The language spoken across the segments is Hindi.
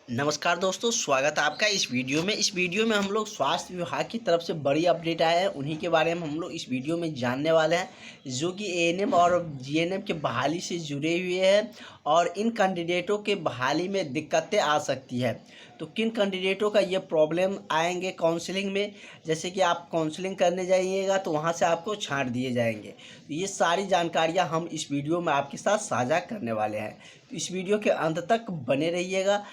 नमस्कार दोस्तों, स्वागत है आपका इस वीडियो में। हम लोग स्वास्थ्य विभाग की तरफ से बड़ी अपडेट आया है, उन्हीं के बारे में हम लोग इस वीडियो में जानने वाले हैं, जो कि एएनएम और जीएनएम के बहाली से जुड़े हुए हैं और इन कैंडिडेटों के बहाली में दिक्कतें आ सकती है। तो किन कैंडिडेटों का ये प्रॉब्लम आएंगे काउंसलिंग में, जैसे कि आप काउंसलिंग करने जाइएगा तो वहाँ से आपको छांट दिए जाएंगे। तो ये सारी जानकारियाँ हम इस वीडियो में आपके साथ साझा करने वाले हैं, तो इस वीडियो के अंत तक बने रहिएगा,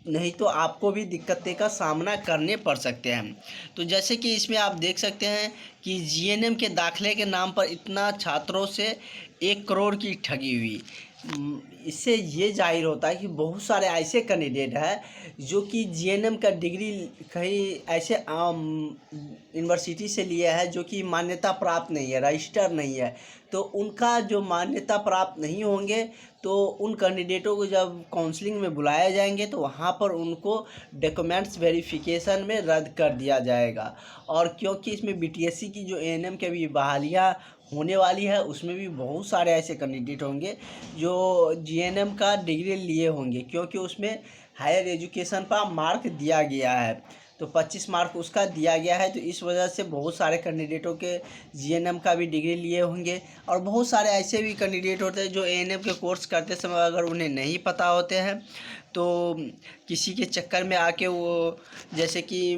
नहीं तो आपको भी दिक्कतें का सामना करने पड़ सकते हैं। तो जैसे कि इसमें आप देख सकते हैं कि जीएनएम के दाखिले के नाम पर इतना छात्रों से 1 करोड़ की ठगी हुई। इससे ये जाहिर होता है कि बहुत सारे ऐसे कैंडिडेट हैं जो कि जीएनएम का डिग्री कहीं ऐसे यूनिवर्सिटी से लिया है जो कि मान्यता प्राप्त नहीं है, रजिस्टर नहीं है। तो उनका जो मान्यता प्राप्त नहीं होंगे तो उन कैंडिडेटों को जब काउंसलिंग में बुलाया जाएंगे तो वहाँ पर उनको डॉक्यूमेंट्स वेरिफिकेशन में रद्द कर दिया जाएगा। और क्योंकि इसमें बीटीएससी की जो एएनएम के भी बहालियाँ होने वाली है, उसमें भी बहुत सारे ऐसे कैंडिडेट होंगे जो जीएनएम का डिग्री लिए होंगे, क्योंकि उसमें हायर एजुकेशन पर मार्क दिया गया है, तो 25 मार्क उसका दिया गया है। तो इस वजह से बहुत सारे कैंडिडेटों के जीएनएम का भी डिग्री लिए होंगे। और बहुत सारे ऐसे भी कैंडिडेट होते हैं जो एएनएम के कोर्स करते समय अगर उन्हें नहीं पता होते हैं तो किसी के चक्कर में आके वो जैसे कि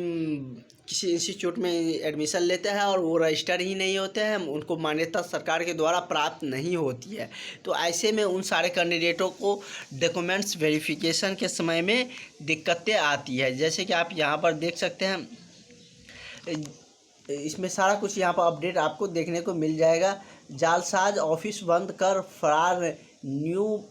किसी इंस्टीट्यूट में एडमिशन लेते हैं और वो रजिस्टर ही नहीं होते हैं, उनको मान्यता सरकार के द्वारा प्राप्त नहीं होती है। तो ऐसे में उन सारे कैंडिडेटों को डॉक्यूमेंट्स वेरिफिकेशन के समय में दिक्कतें आती है। जैसे कि आप यहाँ पर देख सकते हैं, इसमें सारा कुछ यहाँ पर अपडेट आपको देखने को मिल जाएगा। जालसाज ऑफिस बंद कर फरार, न्यू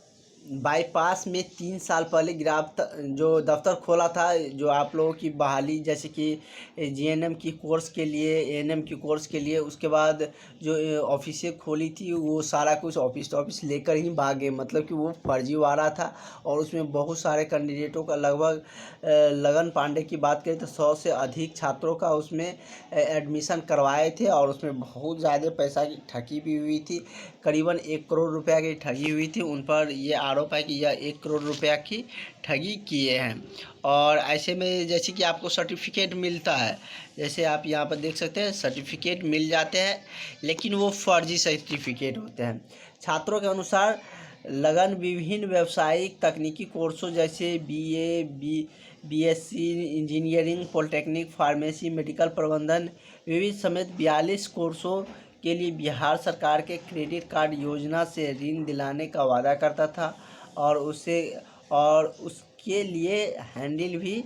बाईपास में 3 साल पहले जो दफ्तर खोला था, जो आप लोगों की बहाली जैसे कि जीएनएम की कोर्स के लिए, एएनएम की कोर्स के लिए, उसके बाद जो ऑफिसें खोली थी वो सारा कुछ ऑफिस लेकर ही भागे, मतलब कि वो फर्जीवाड़ा था। और उसमें बहुत सारे कैंडिडेटों का लगभग लगन पांडे की बात करें तो 100 से अधिक छात्रों का उसमें एडमिशन करवाए थे और उसमें बहुत ज़्यादा पैसा की ठगी भी हुई थी। करीबन 1 करोड़ रुपया की ठगी हुई थी। उन पर ये आरोप है कि यह 1 करोड़ रुपया की ठगी किए हैं। और ऐसे में जैसे कि आपको सर्टिफिकेट मिलता है, जैसे आप यहाँ पर देख सकते हैं सर्टिफिकेट मिल जाते हैं, लेकिन वो फर्जी सर्टिफिकेट होते हैं। छात्रों के अनुसार लगन विभिन्न व्यावसायिक तकनीकी कोर्सों जैसे BSc engineering, polytechnic, pharmacy, medical प्रबंधन विविध समेत 42 कोर्सों के लिए बिहार सरकार के क्रेडिट कार्ड योजना से ऋण दिलाने का वादा करता था। और उसके लिए हैंडबिल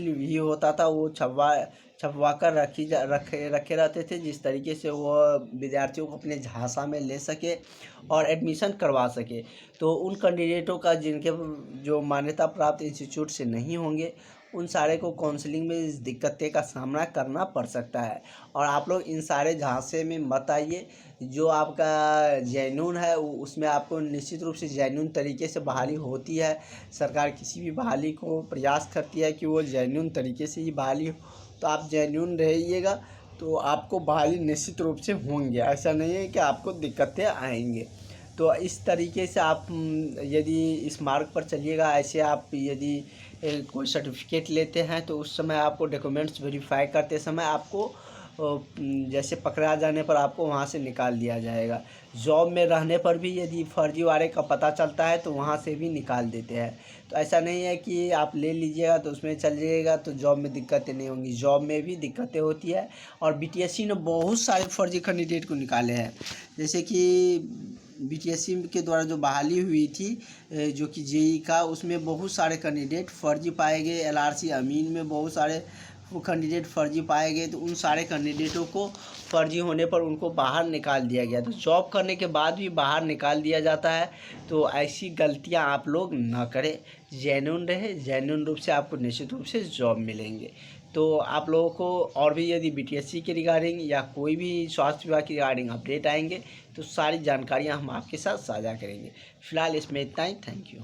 भी होता था, वो छपवा कर रखे रहते थे, जिस तरीके से वो विद्यार्थियों को अपने झांसा में ले सके और एडमिशन करवा सके। तो उन कैंडिडेटों का जिनके जो मान्यता प्राप्त इंस्टीट्यूट से नहीं होंगे, उन सारे को काउंसलिंग में इस दिक्कतें का सामना करना पड़ सकता है। और आप लोग इन सारे झांसे में मत आइए। जो आपका जेन्युइन है उसमें आपको निश्चित रूप से जेन्युइन तरीके से बहाली होती है। सरकार किसी भी बहाली को प्रयास करती है कि वो जेन्युइन तरीके से ही बहाली हो, तो आप जेन्युइन रहिएगा तो आपको बहाली निश्चित रूप से होंगे। ऐसा नहीं है कि आपको दिक्कतें आएंगे। तो इस तरीके से आप यदि इस मार्ग पर चलिएगा, ऐसे आप यदि कोई सर्टिफिकेट लेते हैं तो उस समय आपको डॉक्यूमेंट्स वेरीफाई करते समय आपको जैसे पकड़ा जाने पर आपको वहाँ से निकाल दिया जाएगा। जॉब में रहने पर भी यदि फर्जीवाड़े का पता चलता है तो वहाँ से भी निकाल देते हैं। तो ऐसा नहीं है कि आप ले लीजिएगा तो उसमें चल जाइएगा तो जॉब में दिक्कतें नहीं होंगी, जॉब में भी दिक्कतें होती है। और बीटीएससी ने बहुत सारे फर्जी कैंडिडेट को निकाले हैं, जैसे कि बीटीएससी के द्वारा जो बहाली हुई थी जो कि जेई का, उसमें बहुत सारे कैंडिडेट फर्जी पाए गए। एलआरसी अमीन में बहुत सारे वो कैंडिडेट फर्जी पाए गए। तो उन सारे कैंडिडेटों को फर्जी होने पर उनको बाहर निकाल दिया गया। तो जॉब करने के बाद भी बाहर निकाल दिया जाता है। तो ऐसी गलतियां आप लोग ना करें, जेन्युइन रहे, जेन्युइन रूप से आपको निश्चित रूप से जॉब मिलेंगे। तो आप लोगों को और भी यदि बीटीएससी के रिगार्डिंग या कोई भी स्वास्थ्य विभाग के रिगार्डिंग अपडेट आएंगे तो सारी जानकारियां हम आपके साथ साझा करेंगे। फिलहाल इसमें इतना ही। Thank you.